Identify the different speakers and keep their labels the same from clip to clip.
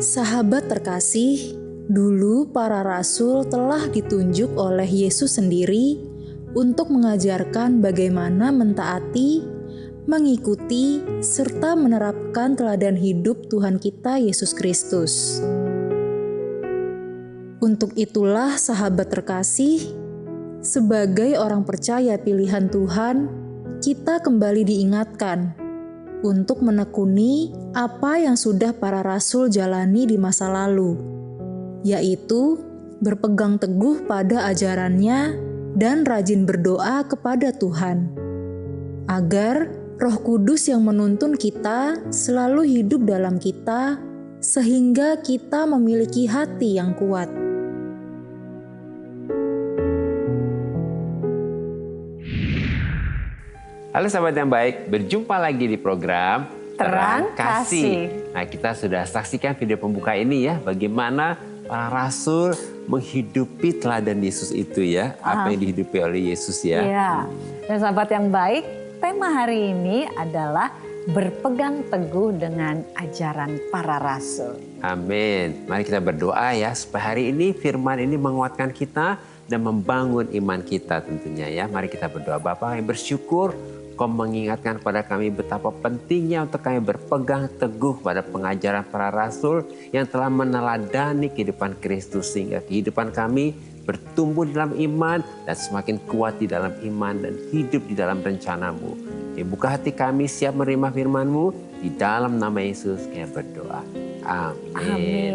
Speaker 1: Sahabat terkasih, dulu para rasul telah ditunjuk oleh Yesus sendiri untuk mengajarkan bagaimana mentaati, mengikuti, serta menerapkan teladan hidup Tuhan kita Yesus Kristus. Untuk itulah sahabat terkasih, sebagai orang percaya pilihan Tuhan, kita kembali diingatkan untuk menekuni apa yang sudah para rasul jalani di masa lalu, yaitu berpegang teguh pada ajarannya dan rajin berdoa kepada Tuhan, agar Roh Kudus yang menuntun kita selalu hidup dalam kita, sehingga kita memiliki hati yang kuat.
Speaker 2: Halo sahabat yang baik, berjumpa lagi di program
Speaker 3: Terang Kasih.
Speaker 2: Nah, kita sudah saksikan video pembuka ini ya, bagaimana para rasul menghidupi teladan Yesus itu ya, apa yang dihidupi oleh Yesus ya.
Speaker 3: Iya. Dan sahabat yang baik, tema hari ini adalah berpegang teguh dengan ajaran para rasul.
Speaker 2: Amin. Mari kita berdoa ya, supaya hari ini firman ini menguatkan kita dan membangun iman kita tentunya ya. Mari kita berdoa. Bapa yang bersyukur, Kau mengingatkan kepada kami betapa pentingnya untuk kami berpegang teguh pada pengajaran para rasul yang telah meneladani kehidupan Kristus, sehingga kehidupan kami bertumbuh dalam iman dan semakin kuat di dalam iman dan hidup di dalam rencana-Mu. Buka hati kami siap menerima firman-Mu, di dalam nama Yesus kami berdoa. Amin.
Speaker 3: Amin.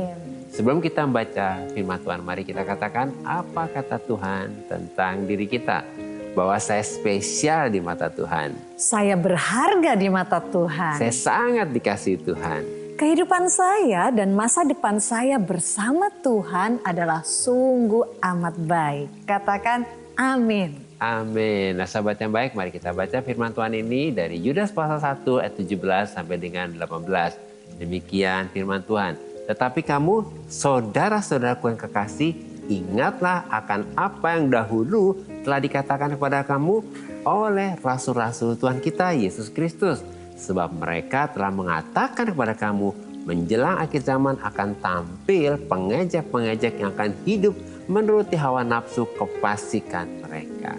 Speaker 2: Sebelum kita membaca firman Tuhan, mari kita katakan apa kata Tuhan tentang diri kita. Bahwa saya spesial di mata Tuhan.
Speaker 3: Saya berharga di mata Tuhan.
Speaker 2: Saya sangat dikasihi Tuhan.
Speaker 3: Kehidupan saya dan masa depan saya bersama Tuhan adalah sungguh amat baik. Katakan amin.
Speaker 2: Amin. Nah sahabat yang baik, mari kita baca firman Tuhan ini dari Yudas pasal 1 ayat 17 sampai dengan 18. Demikian firman Tuhan. Tetapi kamu, saudara-saudaraku yang kekasih, ingatlah akan apa yang dahulu telah dikatakan kepada kamu oleh rasul-rasul Tuhan kita Yesus Kristus. Sebab mereka telah mengatakan kepada kamu, menjelang akhir zaman akan tampil pengejek-pengejek yang akan hidup menuruti hawa nafsu kefasikan mereka.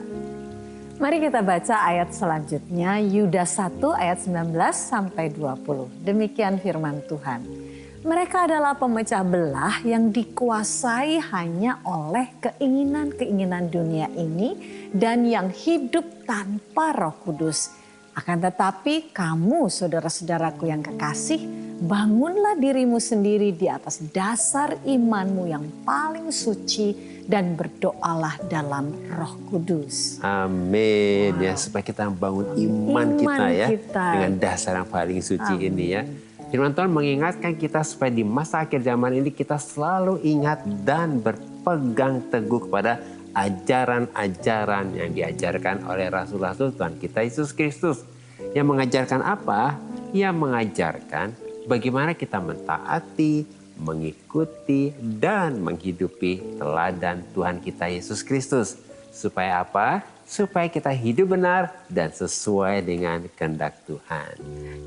Speaker 3: Mari kita baca ayat selanjutnya, Yudas 1 ayat 19 sampai 20. Demikian firman Tuhan. Mereka adalah pemecah belah yang dikuasai hanya oleh keinginan-keinginan dunia ini dan yang hidup tanpa Roh Kudus. Akan tetapi kamu, saudara-saudaraku yang kekasih, bangunlah dirimu sendiri di atas dasar imanmu yang paling suci dan berdoalah dalam Roh Kudus.
Speaker 2: Amin. Ya, supaya kita membangun iman kita ya dengan dasar yang paling suci ini ya. Firman Tuhan mengingatkan kita supaya di masa akhir zaman ini kita selalu ingat dan berpegang teguh kepada ajaran-ajaran yang diajarkan oleh rasul-rasul Tuhan kita Yesus Kristus. Yang mengajarkan apa? Yang mengajarkan bagaimana kita mentaati, mengikuti, dan menghidupi teladan Tuhan kita Yesus Kristus. Supaya apa? supaya kita hidup benar dan sesuai dengan kehendak Tuhan.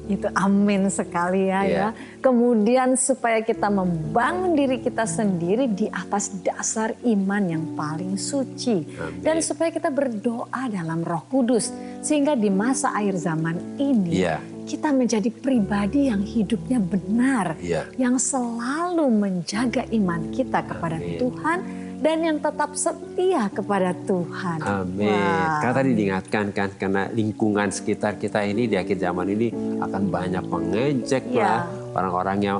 Speaker 3: Itu amin sekali ya.
Speaker 2: Iya.
Speaker 3: Kemudian supaya kita membangun diri kita sendiri di atas dasar iman yang paling suci.
Speaker 2: Amin.
Speaker 3: Dan supaya kita berdoa dalam Roh Kudus. Sehingga di masa akhir zaman ini
Speaker 2: Iya.
Speaker 3: kita menjadi pribadi yang hidupnya benar.
Speaker 2: Iya.
Speaker 3: Yang selalu menjaga iman kita kepada
Speaker 2: Amin.
Speaker 3: Tuhan. Dan yang tetap setia kepada Tuhan.
Speaker 2: Amin.
Speaker 3: Wah.
Speaker 2: Karena tadi diingatkan kan, karena lingkungan sekitar kita ini di akhir zaman ini akan banyak mengejek
Speaker 3: Ya.
Speaker 2: lah orang-orang yang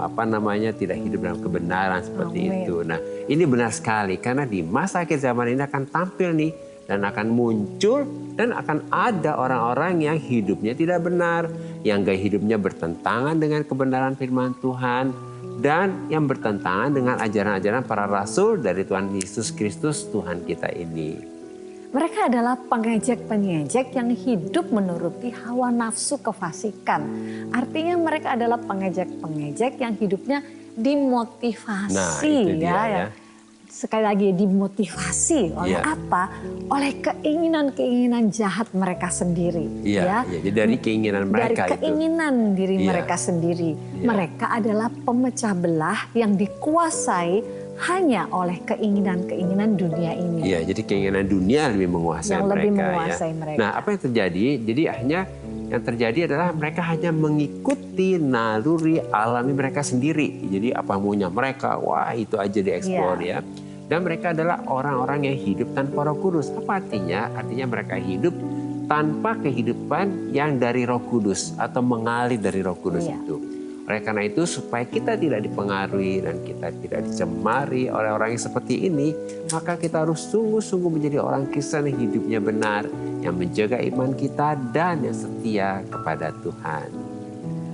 Speaker 2: tidak hidup dalam kebenaran seperti
Speaker 3: Amin.
Speaker 2: itu. Nah, ini benar sekali karena di masa akhir zaman ini akan tampil nih dan akan muncul dan akan ada orang-orang yang hidupnya tidak benar, yang gaya hidupnya bertentangan dengan kebenaran firman Tuhan. Dan yang bertentangan dengan ajaran-ajaran para rasul dari Tuhan Yesus Kristus Tuhan kita ini.
Speaker 3: Mereka adalah pengejek-pengejek yang hidup menuruti hawa nafsu kefasikan. Artinya mereka adalah pengejek-pengejek yang hidupnya dimotivasi.
Speaker 2: Nah, itu dia, ya.
Speaker 3: Sekali lagi dimotivasi oleh
Speaker 2: Iya.
Speaker 3: apa? Oleh keinginan-keinginan jahat mereka sendiri.
Speaker 2: Iya, jadi dari keinginan mereka
Speaker 3: dari keinginan diri
Speaker 2: Iya.
Speaker 3: mereka sendiri.
Speaker 2: Iya.
Speaker 3: Mereka adalah pemecah belah yang dikuasai hanya oleh keinginan-keinginan dunia ini.
Speaker 2: Iya, jadi keinginan dunia lebih menguasai
Speaker 3: Yang
Speaker 2: mereka.
Speaker 3: lebih menguasai mereka.
Speaker 2: Nah, apa yang terjadi? Jadi yang terjadi adalah mereka hanya mengikuti naluri alami mereka sendiri. Jadi apa maunya mereka, wah itu aja dieksplor ya. Dan mereka adalah orang-orang yang hidup tanpa Roh Kudus. Apa artinya? Artinya mereka hidup tanpa kehidupan yang dari Roh Kudus atau mengalir dari Roh Kudus itu. Oleh karena itu supaya kita tidak dipengaruhi dan kita tidak dicemari oleh orang yang seperti ini, maka kita harus sungguh-sungguh menjadi orang Kristen yang hidupnya benar, yang menjaga iman kita dan yang setia kepada Tuhan.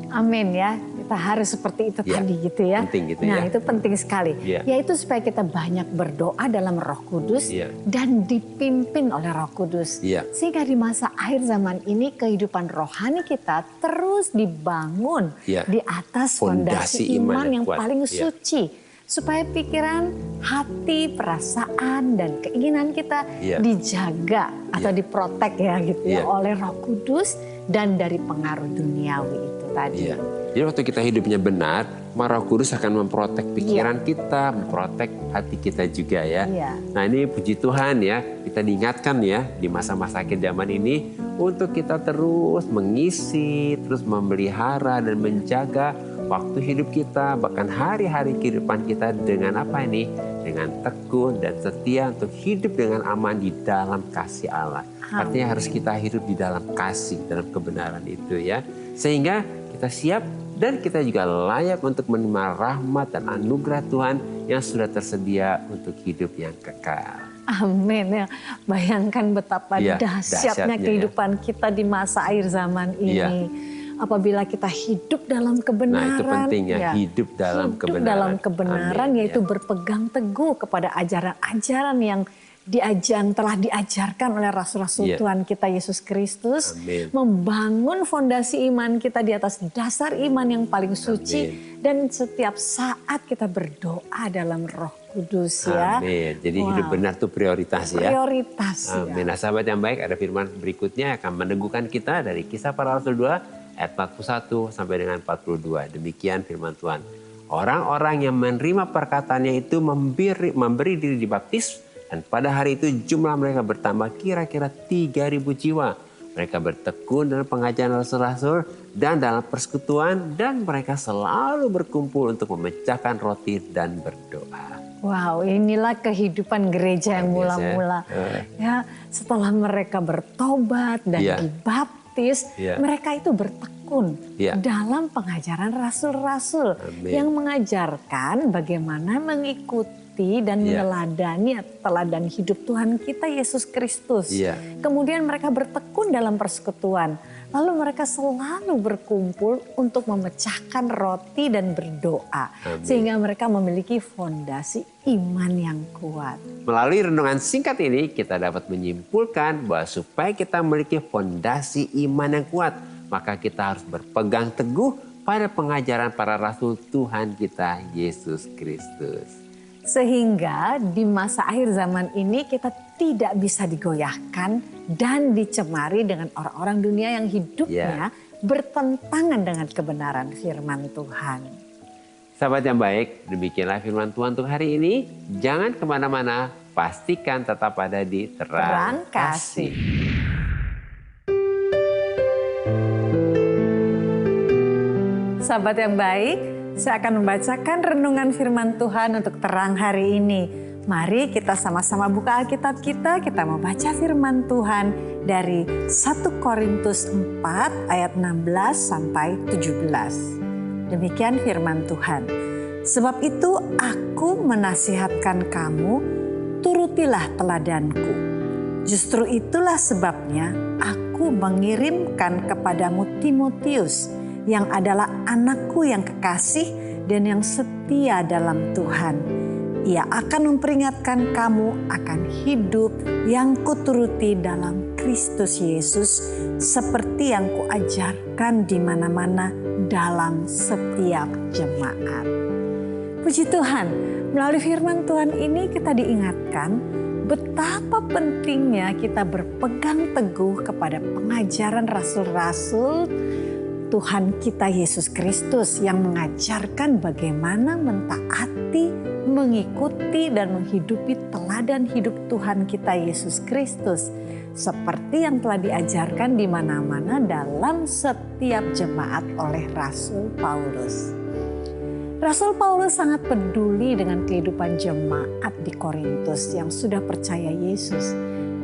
Speaker 3: Amin ya, kita harus seperti itu
Speaker 2: Ya,
Speaker 3: tadi gitu ya.
Speaker 2: penting gitu
Speaker 3: nah
Speaker 2: ya.
Speaker 3: itu penting sekali.
Speaker 2: Ya.
Speaker 3: Yaitu supaya kita banyak berdoa dalam Roh Kudus
Speaker 2: Ya.
Speaker 3: dan dipimpin oleh Roh Kudus.
Speaker 2: Ya.
Speaker 3: Sehingga di masa akhir zaman ini kehidupan rohani kita terus dibangun
Speaker 2: Ya.
Speaker 3: di atas
Speaker 2: Fondasi
Speaker 3: fondasi
Speaker 2: iman
Speaker 3: iman
Speaker 2: yang
Speaker 3: yang
Speaker 2: kuat.
Speaker 3: paling
Speaker 2: Ya.
Speaker 3: suci. Supaya pikiran, hati, perasaan, dan keinginan kita
Speaker 2: Ya.
Speaker 3: dijaga atau
Speaker 2: Ya.
Speaker 3: diprotek ya gitu ya
Speaker 2: Ya.
Speaker 3: oleh Roh Kudus dan dari pengaruh duniawi itu tadi.
Speaker 2: Iya. Jadi waktu kita hidupnya benar, Roh Kudus akan memprotek pikiran kita, memprotek hati kita juga ya.
Speaker 3: Iya.
Speaker 2: Nah ini puji Tuhan ya, kita diingatkan ya di masa-masa akhir zaman ini untuk kita terus mengisi, terus memelihara dan menjaga waktu hidup kita, bahkan hari-hari kehidupan kita dengan apa ini? Dengan tekun dan setia untuk hidup dengan aman di dalam kasih Allah. Artinya harus kita hidup di dalam kasih, dalam kebenaran itu ya. Sehingga kita siap dan kita juga layak untuk menerima rahmat dan anugerah Tuhan yang sudah tersedia untuk hidup yang kekal.
Speaker 3: Amin ya. Bayangkan betapa
Speaker 2: Iya,
Speaker 3: dahsyatnya
Speaker 2: dahsyatnya
Speaker 3: kehidupan kita di masa akhir zaman ini.
Speaker 2: Iya.
Speaker 3: Apabila kita hidup dalam kebenaran.
Speaker 2: Nah itu penting ya,
Speaker 3: ya.
Speaker 2: hidup dalam
Speaker 3: Hidup
Speaker 2: kebenaran.
Speaker 3: dalam kebenaran,
Speaker 2: Amin,
Speaker 3: yaitu
Speaker 2: ya.
Speaker 3: berpegang teguh kepada ajaran-ajaran yang telah diajarkan oleh Rasul-Rasul
Speaker 2: Ya.
Speaker 3: Tuhan kita Yesus Kristus.
Speaker 2: Amin.
Speaker 3: Membangun fondasi iman kita di atas dasar iman yang paling suci.
Speaker 2: Amin.
Speaker 3: Dan setiap saat kita berdoa dalam Roh Kudus ya.
Speaker 2: Amin. Jadi hidup
Speaker 3: Wow.
Speaker 2: benar itu prioritas ya.
Speaker 3: Prioritas ya.
Speaker 2: Amin. Nah sahabat yang baik, ada firman berikutnya yang akan meneguhkan kita dari Kisah Para Rasul 2 ayat 41 sampai dengan 42. Demikian firman Tuhan. Orang-orang yang menerima perkataannya itu memberi diri dibaptis, dan pada hari itu jumlah mereka bertambah kira-kira 3.000 jiwa. Mereka bertekun dalam pengajaran rasul-rasul dan dalam persekutuan, dan mereka selalu berkumpul untuk memecahkan roti dan berdoa.
Speaker 3: Wow, inilah kehidupan gereja yang
Speaker 2: Luar biasa,
Speaker 3: mula-mula. Ya, setelah mereka bertobat dan
Speaker 2: Iya.
Speaker 3: dibaptis,
Speaker 2: Iya.
Speaker 3: mereka itu bertekun
Speaker 2: Iya.
Speaker 3: dalam pengajaran rasul-rasul
Speaker 2: Amin.
Speaker 3: yang mengajarkan bagaimana mengikuti dan
Speaker 2: Iya.
Speaker 3: meneladani teladan hidup Tuhan kita Yesus Kristus.
Speaker 2: Iya.
Speaker 3: Kemudian mereka bertekun dalam persekutuan. Lalu mereka selalu berkumpul untuk memecahkan roti dan berdoa.
Speaker 2: Amin.
Speaker 3: Sehingga mereka memiliki fondasi iman yang kuat.
Speaker 2: Melalui renungan singkat ini kita dapat menyimpulkan bahwa supaya kita memiliki fondasi iman yang kuat, maka kita harus berpegang teguh pada pengajaran para rasul Tuhan kita Yesus Kristus.
Speaker 3: Sehingga di masa akhir zaman ini kita tidak bisa digoyahkan dan dicemari dengan orang-orang dunia yang hidupnya bertentangan dengan kebenaran firman Tuhan.
Speaker 2: Sahabat yang baik, demikianlah firman Tuhan untuk hari ini. Jangan kemana-mana, pastikan tetap ada di Terang Kasih.
Speaker 3: Sahabat yang baik, saya akan membacakan renungan firman Tuhan untuk terang hari ini. Mari kita sama-sama buka Alkitab kita mau baca firman Tuhan dari 1 Korintus 4 ayat 16 sampai 17. Demikian firman Tuhan. Sebab itu aku menasihatkan kamu, turutilah teladanku. Justru itulah sebabnya aku mengirimkan kepadamu Timotius, yang adalah anakku yang kekasih dan yang setia dalam Tuhan. Ia akan memperingatkan kamu akan hidup yang kuturuti dalam Kristus Yesus, seperti yang kuajarkan di mana-mana dalam setiap jemaat. Puji Tuhan, melalui firman Tuhan ini kita diingatkan betapa pentingnya kita berpegang teguh kepada pengajaran rasul-rasul Tuhan kita Yesus Kristus yang mengajarkan bagaimana mentaati, mengikuti dan menghidupi teladan hidup Tuhan kita Yesus Kristus seperti yang telah diajarkan di mana-mana dalam setiap jemaat oleh Rasul Paulus. Rasul Paulus sangat peduli dengan kehidupan jemaat di Korintus yang sudah percaya Yesus,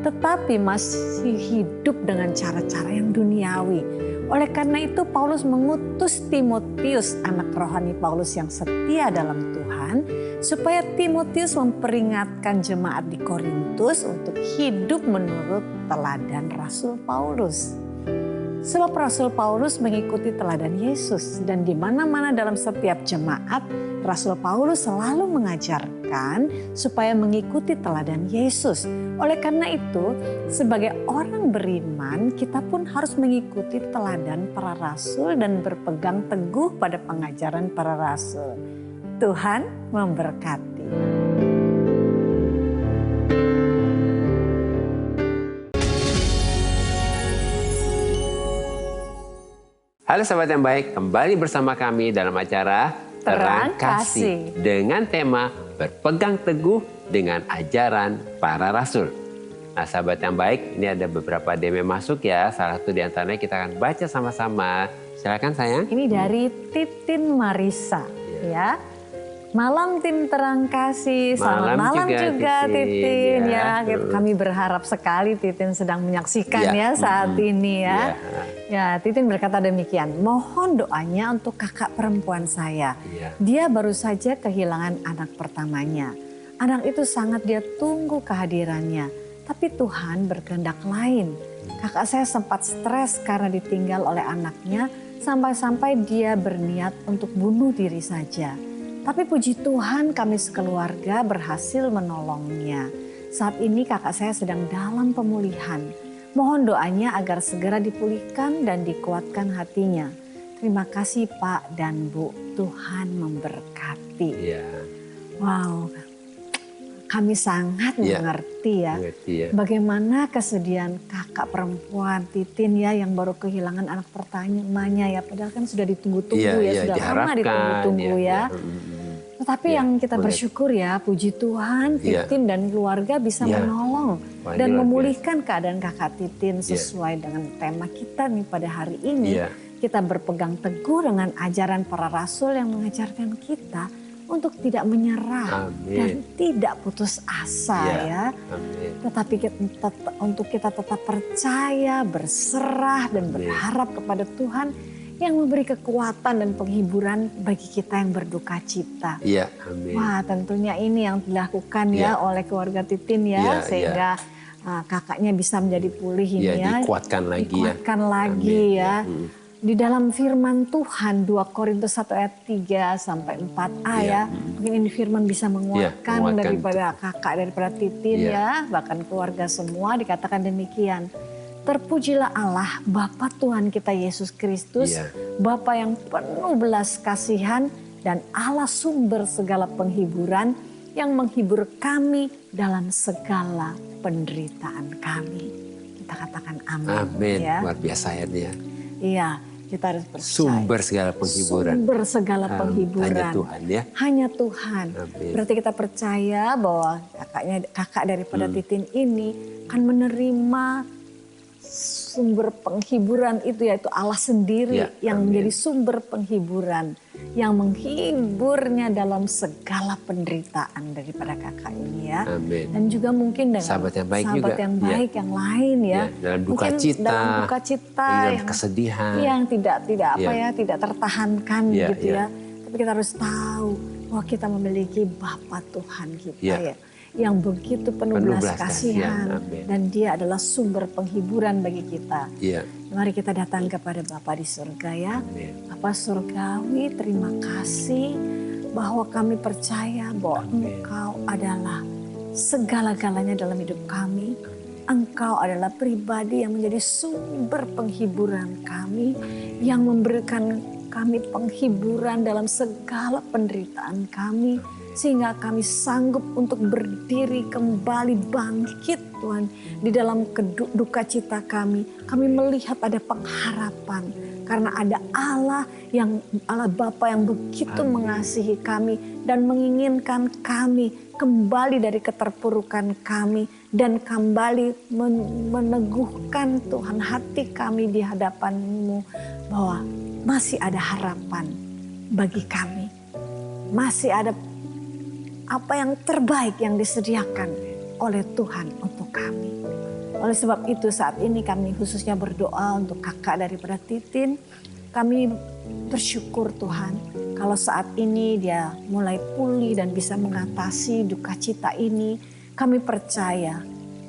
Speaker 3: tetapi masih hidup dengan cara-cara yang duniawi. Oleh karena itu Paulus mengutus Timotius, anak rohani Paulus yang setia dalam Tuhan, supaya Timotius memperingatkan jemaat di Korintus untuk hidup menurut teladan Rasul Paulus. Sebab Rasul Paulus mengikuti teladan Yesus, dan di mana-mana dalam setiap jemaat Rasul Paulus selalu mengajarkan supaya mengikuti teladan Yesus. Oleh karena itu, sebagai orang beriman, kita pun harus mengikuti teladan para rasul dan berpegang teguh pada pengajaran para rasul. Tuhan memberkati.
Speaker 2: Halo sahabat yang baik, kembali bersama kami dalam acara Terang Kasih dengan tema berpegang teguh dengan ajaran para rasul. Nah sahabat yang baik, ini ada beberapa DM masuk ya. Salah satu di antaranya kita akan baca sama-sama. Silakan sayang.
Speaker 3: Ini dari Titin Marisa ya. Malam tim Terang Kasih, selamat malam juga Titin ya. Kami berharap sekali Titin sedang menyaksikan ya saat ini ya. Ya, Titin berkata demikian, mohon doanya untuk kakak perempuan saya. Dia baru saja kehilangan anak pertamanya. Anak itu sangat dia tunggu kehadirannya, tapi Tuhan berkehendak lain. Kakak saya sempat stres karena ditinggal oleh anaknya, sampai-sampai dia berniat untuk bunuh diri saja. Tapi puji Tuhan kami sekeluarga berhasil menolongnya. Saat ini kakak saya sedang dalam pemulihan. Mohon doanya agar segera dipulihkan dan dikuatkan hatinya. Terima kasih Pak dan Bu, Tuhan memberkati. Wow, kami sangat mengerti ya. Bagaimana kesedihan kakak perempuan Titin ya yang baru kehilangan anak pertamanya ya. Padahal kan sudah ditunggu-tunggu sudah lama ditunggu-tunggu ya. Tetapi yang kita bersyukur ya, puji Tuhan Titin dan keluarga bisa menolong dan memulihkan keadaan kakak Titin sesuai dengan tema kita nih pada hari ini. Kita berpegang teguh dengan ajaran para rasul yang mengajarkan kita untuk tidak menyerah dan tidak putus asa ya. Tetapi untuk kita tetap percaya, berserah dan berharap kepada Tuhan yang memberi kekuatan dan penghiburan bagi kita yang berduka cita. Wah, tentunya ini yang dilakukan ya oleh keluarga Titin ya, sehingga kakaknya bisa menjadi pulih ini ya.
Speaker 2: Dikuatkan
Speaker 3: lagi ya. Di dalam firman Tuhan 2 Korintus 1 ayat 3 sampai 4a ya. Mungkin ini firman bisa menguatkan daripada kakak, daripada Titin ya, bahkan keluarga semua dikatakan demikian. Terpujilah Allah, Bapa Tuhan kita Yesus Kristus, Bapa yang penuh belas kasihan dan Allah sumber segala penghiburan, yang menghibur kami dalam segala penderitaan kami. Kita katakan amin.
Speaker 2: Amin.
Speaker 3: Ya.
Speaker 2: Luar biasa ya dia.
Speaker 3: Iya, kita harus percaya.
Speaker 2: Sumber segala penghiburan.
Speaker 3: Sumber segala penghiburan.
Speaker 2: Hanya Tuhan ya.
Speaker 3: Hanya Tuhan.
Speaker 2: Amin.
Speaker 3: Berarti kita percaya bahwa kakak daripada Titin ini akan menerima sumber penghiburan itu, yaitu Allah sendiri
Speaker 2: Ya,
Speaker 3: yang
Speaker 2: amin.
Speaker 3: menjadi sumber penghiburan, yang menghiburnya dalam segala penderitaan daripada kakak ini ya.
Speaker 2: Amin.
Speaker 3: Dan juga mungkin dengan
Speaker 2: Sahabat yang baik
Speaker 3: sahabat
Speaker 2: juga.
Speaker 3: yang
Speaker 2: Ya.
Speaker 3: baik yang lain ya.
Speaker 2: Dalam duka
Speaker 3: Mungkin
Speaker 2: cita,
Speaker 3: dalam duka cita
Speaker 2: dalam
Speaker 3: yang
Speaker 2: kesedihan.
Speaker 3: yang tidak apa
Speaker 2: Ya.
Speaker 3: ya, tidak tertahankan
Speaker 2: Ya,
Speaker 3: gitu
Speaker 2: ya.
Speaker 3: ya. Tapi kita harus tahu bahwa kita memiliki Bapa Tuhan kita
Speaker 2: Ya.
Speaker 3: ya, yang begitu penuh belas kasihan,
Speaker 2: Amin.
Speaker 3: dan Dia adalah sumber penghiburan bagi kita.
Speaker 2: Iya.
Speaker 3: Mari kita datang kepada Bapa di surga ya.
Speaker 2: Amin.
Speaker 3: Bapa surgawi, terima kasih bahwa kami percaya bahwa
Speaker 2: Amin.
Speaker 3: Engkau adalah segala-galanya dalam hidup kami. Engkau adalah pribadi yang menjadi sumber penghiburan kami, yang memberikan kami penghiburan dalam segala penderitaan kami, sehingga kami sanggup untuk berdiri kembali bangkit Tuhan di dalam duka cita kami. Kami melihat ada pengharapan karena ada Allah Bapa yang begitu mengasihi kami dan menginginkan kami kembali dari keterpurukan kami dan kembali meneguhkan Tuhan hati kami di hadapan-Mu bahwa masih ada harapan bagi kami. Masih ada apa yang terbaik yang disediakan oleh Tuhan untuk kami. Oleh sebab itu saat ini kami khususnya berdoa untuk kakak daripada Titin. Kami bersyukur Tuhan kalau saat ini dia mulai pulih dan bisa mengatasi duka cita ini. Kami percaya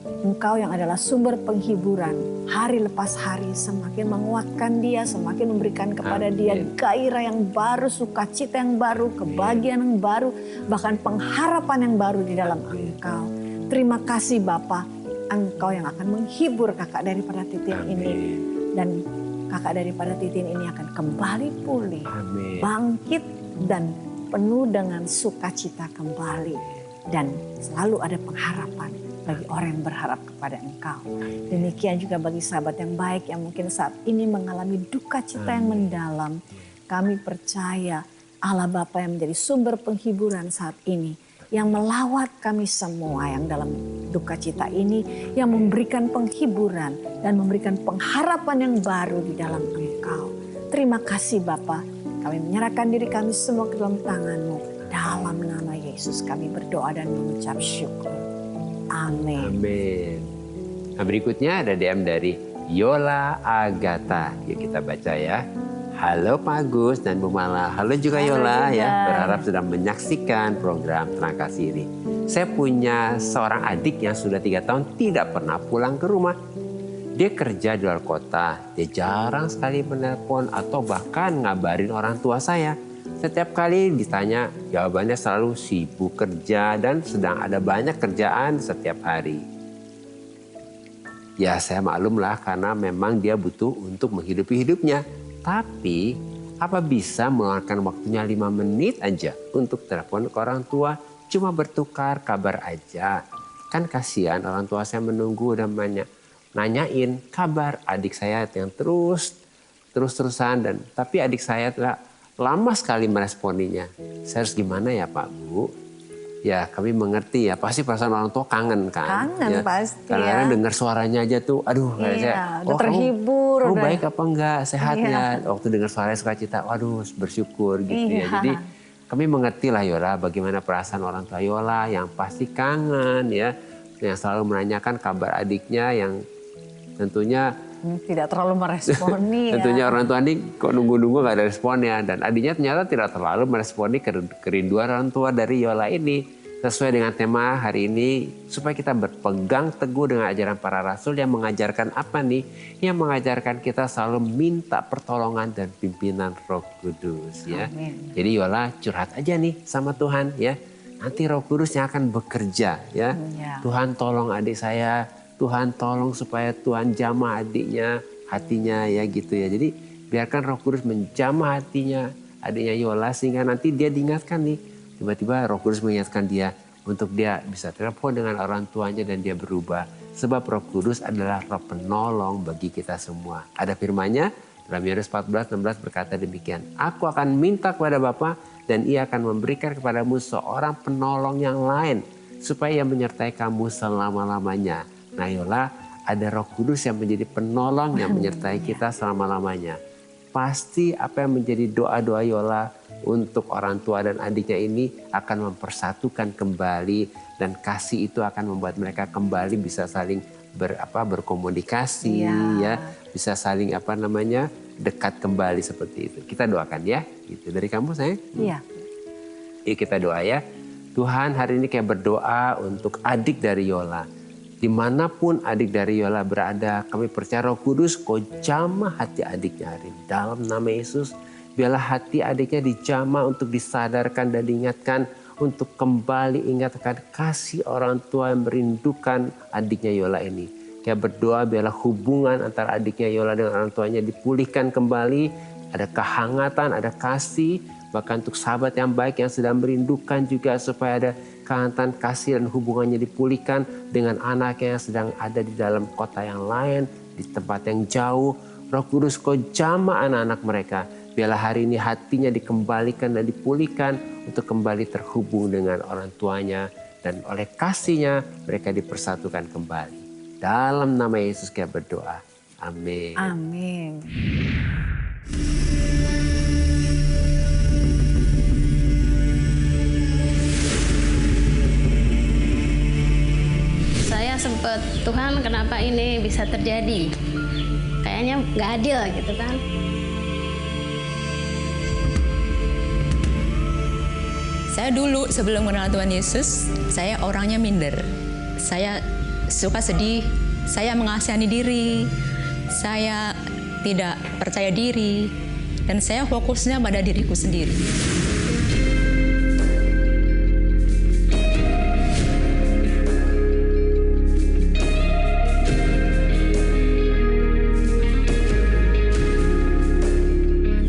Speaker 3: Engkau yang adalah sumber penghiburan hari lepas hari semakin menguatkan dia, semakin memberikan kepada dia gairah yang baru, sukacita yang baru, kebahagiaan yang baru, bahkan pengharapan yang baru di dalam Engkau. Terima kasih Bapa, Engkau yang akan menghibur kakak daripada Titin ini, dan kakak daripada Titin ini akan kembali pulih,
Speaker 2: Amin.
Speaker 3: bangkit dan penuh dengan sukacita kembali, dan selalu ada pengharapan bagi orang yang berharap kepada Engkau. Demikian juga bagi sahabat yang baik yang mungkin saat ini mengalami duka cita yang mendalam. Kami percaya Allah Bapa yang menjadi sumber penghiburan saat ini, yang melawat kami semua yang dalam duka cita ini, yang memberikan penghiburan dan memberikan pengharapan yang baru di dalam Engkau. Terima kasih Bapa, kami menyerahkan diri kami semua ke dalam tangan-Mu. Dalam nama Yesus kami berdoa dan mengucap syukur. Amin.
Speaker 2: Amin. Nah, berikutnya ada DM dari Yola Agatha. Yuk kita baca ya. Halo Pak Agus dan Bu Mala. Halo juga Yola ya. Berharap sudah menyaksikan program Terang Kasih ini. Saya punya seorang adik yang sudah 3 tahun tidak pernah pulang ke rumah. Dia kerja di luar kota. Dia jarang sekali menelpon atau bahkan ngabarin orang tua saya. Setiap kali ditanya, jawabannya selalu sibuk kerja dan sedang ada banyak kerjaan setiap hari. Ya saya maklumlah karena memang dia butuh untuk menghidupi hidupnya. Tapi apa bisa meluangkan waktunya 5 menit aja untuk telepon ke orang tua, cuma bertukar kabar aja. Kan kasihan orang tua saya menunggu dan nanyain kabar adik saya yang terus-terusan, dan tapi adik saya telah lama sekali meresponinya. Saya harus gimana ya Pak Bu? Ya kami mengerti ya, pasti perasaan orang tua kangen kan.
Speaker 3: Kangen
Speaker 2: ya,
Speaker 3: pasti
Speaker 2: kadang-kadang dengar suaranya aja tuh, aduh
Speaker 3: iya,
Speaker 2: saya,
Speaker 3: udah terhibur.
Speaker 2: Kamu
Speaker 3: udah.
Speaker 2: baik apa enggak, sehat
Speaker 3: Iya.
Speaker 2: ya. Waktu dengar suaranya sukacita, waduh bersyukur gitu
Speaker 3: Iya.
Speaker 2: ya. Jadi kami mengerti lah Yola bagaimana perasaan orang tua Yola yang pasti kangen ya. Yang selalu menanyakan kabar adiknya yang tentunya
Speaker 3: Tidak terlalu meresponi ya.
Speaker 2: tentunya orang tua ini kok nunggu-nunggu gak ada responnya. Dan adiknya ternyata tidak terlalu meresponi kerinduan orang tua dari Yola ini. Sesuai dengan tema hari ini, supaya kita berpegang teguh dengan ajaran para rasul yang mengajarkan apa nih? Yang mengajarkan kita selalu minta pertolongan dan pimpinan Roh Kudus ya.
Speaker 3: Amin.
Speaker 2: Jadi Yola curhat aja nih sama Tuhan ya. Nanti Roh Kudus yang akan bekerja ya.
Speaker 3: Ya.
Speaker 2: Tuhan tolong adik saya, Tuhan tolong supaya Tuhan jamah adiknya, hatinya ya gitu ya. Jadi biarkan Roh Kudus menjamah hatinya adiknya Yola sehingga nanti dia diingatkan nih. Tiba-tiba Roh Kudus mengingatkan dia, untuk dia bisa telepon dengan orang tuanya dan dia berubah. Sebab Roh Kudus adalah Roh penolong bagi kita semua. Ada firman-Nya dalam Yohanes 14:16 berkata demikian. Aku akan minta kepada Bapa dan Ia akan memberikan kepadamu seorang penolong yang lain supaya ia menyertai kamu selama-lamanya. Nah Yola, ada Roh Kudus yang menjadi penolong yang menyertai kita selama-lamanya. Pasti apa yang menjadi doa-doa Yola untuk orang tua dan adiknya ini akan mempersatukan kembali, dan kasih itu akan membuat mereka kembali bisa saling berkomunikasi, ya, bisa saling dekat kembali seperti itu. Kita doakan ya, gitu. Dari kamu sayang?
Speaker 3: Iya.
Speaker 2: Yuk kita doa ya. Tuhan, hari ini kayak berdoa untuk adik dari Yola. Dimanapun adik dari Yola berada, kami percaya Roh Kudus kau jamah hati adiknya hari ini. Dalam nama Yesus, biarlah hati adiknya dijamah untuk disadarkan dan diingatkan untuk kembali ingatkan kasih orang tua yang merindukan adiknya Yola ini. Kayak berdoa biarlah hubungan antara adiknya Yola dengan orang tuanya dipulihkan kembali. Ada kehangatan, ada kasih. Bahkan untuk sahabat yang baik yang sedang merindukan juga supaya ada kehangatan kasih dan hubungannya dipulihkan dengan anaknya yang sedang ada di dalam kota yang lain, di tempat yang jauh. Roh Kudus kau jamah anak-anak mereka. Biarlah hari ini hatinya dikembalikan dan dipulihkan untuk kembali terhubung dengan orang tuanya. Dan oleh kasihnya mereka dipersatukan kembali. Dalam nama Yesus kita berdoa. Amin.
Speaker 3: Amin.
Speaker 4: Saya sempat, Tuhan kenapa ini bisa terjadi? Kayaknya nggak adil gitu kan.
Speaker 5: Saya dulu sebelum kenal Tuhan Yesus, saya orangnya minder. Saya suka sedih, saya mengasihani diri, saya tidak percaya diri, dan saya fokusnya pada diriku sendiri.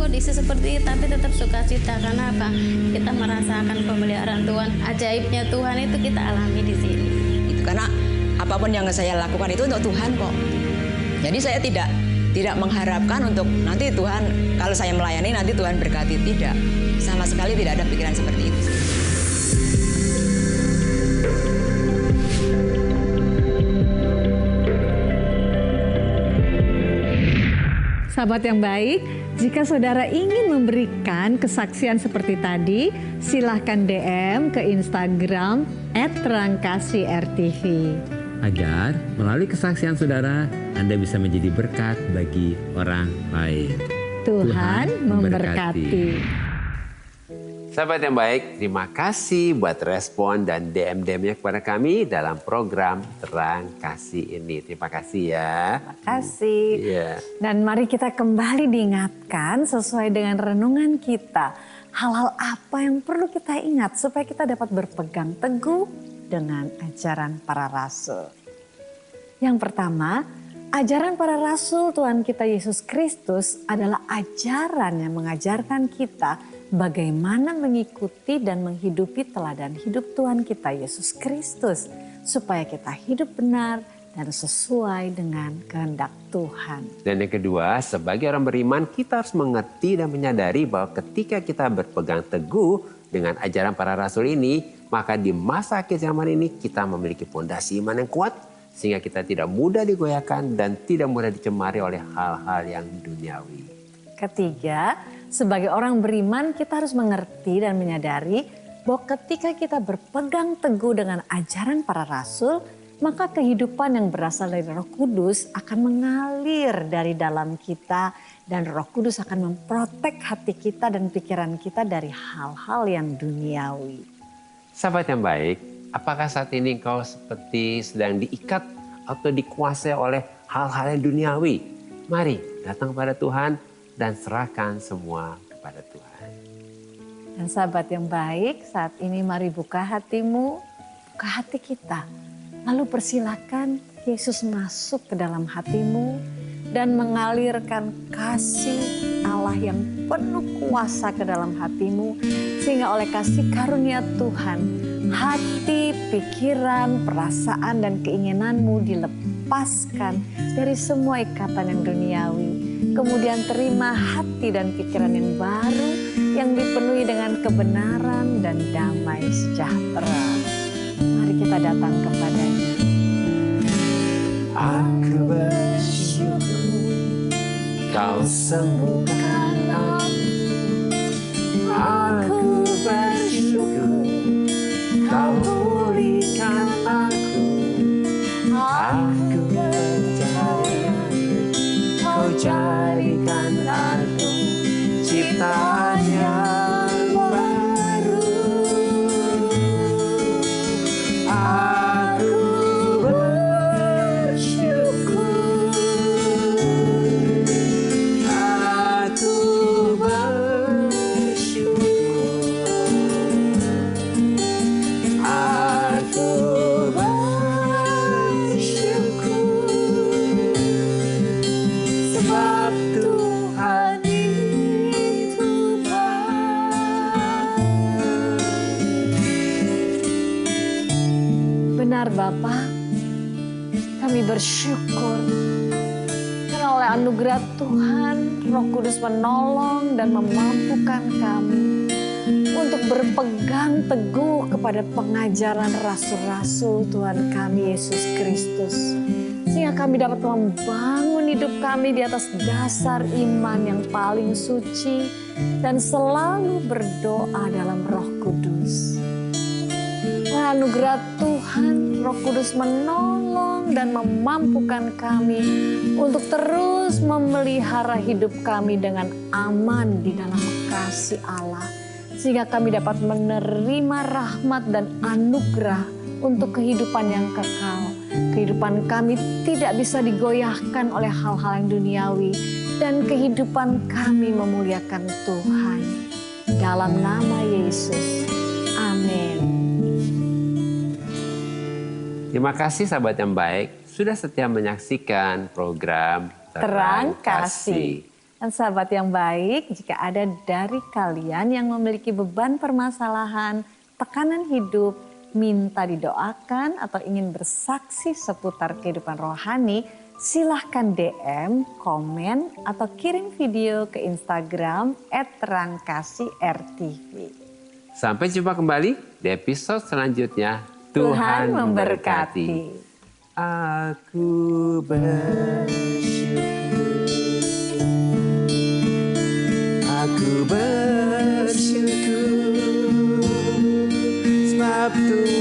Speaker 4: Kondisi seperti itu tapi tetap sukacita, karena apa? Kita merasakan pemeliharaan Tuhan, ajaibnya Tuhan itu kita alami di sini.
Speaker 5: Itu karena apapun yang saya lakukan itu untuk Tuhan kok. Jadi saya tidak mengharapkan untuk nanti Tuhan, kalau saya melayani nanti Tuhan berkati. Tidak, sama sekali tidak ada pikiran seperti itu.
Speaker 3: Sahabat yang baik, jika saudara ingin memberikan kesaksian seperti tadi, silahkan DM ke Instagram @terangkasih_rtv.
Speaker 2: Agar melalui kesaksian saudara, Anda bisa menjadi berkat bagi orang lain.
Speaker 3: Tuhan memberkati.
Speaker 2: Sahabat yang baik, terima kasih buat respon dan DM-DM-nya kepada kami dalam program Terang Kasih ini. Terima kasih ya.
Speaker 3: Terima kasih.
Speaker 2: Iya.
Speaker 3: Dan mari kita kembali diingatkan sesuai dengan renungan kita. Hal-hal apa yang perlu kita ingat supaya kita dapat berpegang teguh dengan ajaran para rasul. Yang pertama, ajaran para rasul Tuhan kita Yesus Kristus adalah ajaran yang mengajarkan kita bagaimana mengikuti dan menghidupi teladan hidup Tuhan kita Yesus Kristus, supaya kita hidup benar dan sesuai dengan kehendak Tuhan.
Speaker 2: Dan yang kedua, sebagai orang beriman kita harus mengerti dan menyadari bahwa ketika kita berpegang teguh dengan ajaran para rasul ini, maka di masa akhir zaman ini kita memiliki fondasi iman yang kuat, sehingga kita tidak mudah digoyahkan dan tidak mudah dicemari oleh hal-hal yang duniawi.
Speaker 3: Ketiga, sebagai orang beriman kita harus mengerti dan menyadari bahwa ketika kita berpegang teguh dengan ajaran para rasul, maka kehidupan yang berasal dari Roh Kudus akan mengalir dari dalam kita, dan Roh Kudus akan memprotek hati kita dan pikiran kita dari hal-hal yang duniawi.
Speaker 2: Sahabat yang baik, apakah saat ini engkau seperti sedang diikat atau dikuasai oleh hal-hal yang duniawi? Mari datang kepada Tuhan dan serahkan semua kepada Tuhan.
Speaker 3: Dan sahabat yang baik, saat ini mari buka hatimu, buka hati kita. Lalu persilakan Yesus masuk ke dalam hatimu dan mengalirkan kasih Allah yang penuh kuasa ke dalam hatimu. Sehingga oleh kasih karunia Tuhan, hati, pikiran, perasaan, dan keinginanmu dilepaskan dari semua ikatan yang duniawi. Kemudian terima hati dan pikiran yang baru yang dipenuhi dengan kebenaran dan damai sejahtera. Mari kita datang kepadanya.
Speaker 2: Aku bersyukur Kau sembuhkan aku. Aku bersyukur Kau pulihkan aku. Aku percaya Kau jadikan aku ciptaan yang baru. Aku bersyukur. Aku bersyukur. Aku bersyukur. Sebab Tuhan itu baik.
Speaker 3: Benar Bapa, kami bersyukur karena oleh anugerah Tuhan, Roh Kudus menolong dan memampukan kami untuk berpegang teguh kepada pengajaran rasul-rasul Tuhan kami Yesus Kristus. Sehingga kami dapat membangun hidup kami di atas dasar iman yang paling suci dan selalu berdoa dalam Roh Kudus. Oleh anugerah Tuhan, Roh Kudus menolong dan memampukan kami untuk terus memelihara hidup kami dengan aman di dalam kasih Allah. Sehingga kami dapat menerima rahmat dan anugerah untuk kehidupan yang kekal. Kehidupan kami tidak bisa digoyahkan oleh hal-hal yang duniawi. Dan kehidupan kami memuliakan Tuhan. Dalam nama Yesus. Amin.
Speaker 2: Terima kasih sahabat yang baik sudah setia menyaksikan program
Speaker 3: Terang Kasih. Dan sahabat yang baik, jika ada dari kalian yang memiliki beban permasalahan, tekanan hidup, minta didoakan atau ingin bersaksi seputar kehidupan rohani, silahkan DM, komen, atau kirim video ke Instagram @terangkasih_rtv.
Speaker 2: Sampai jumpa kembali di episode selanjutnya.
Speaker 3: Tuhan memberkati.
Speaker 2: Aku bersyukur. Aku bersyukur sebab Tuhan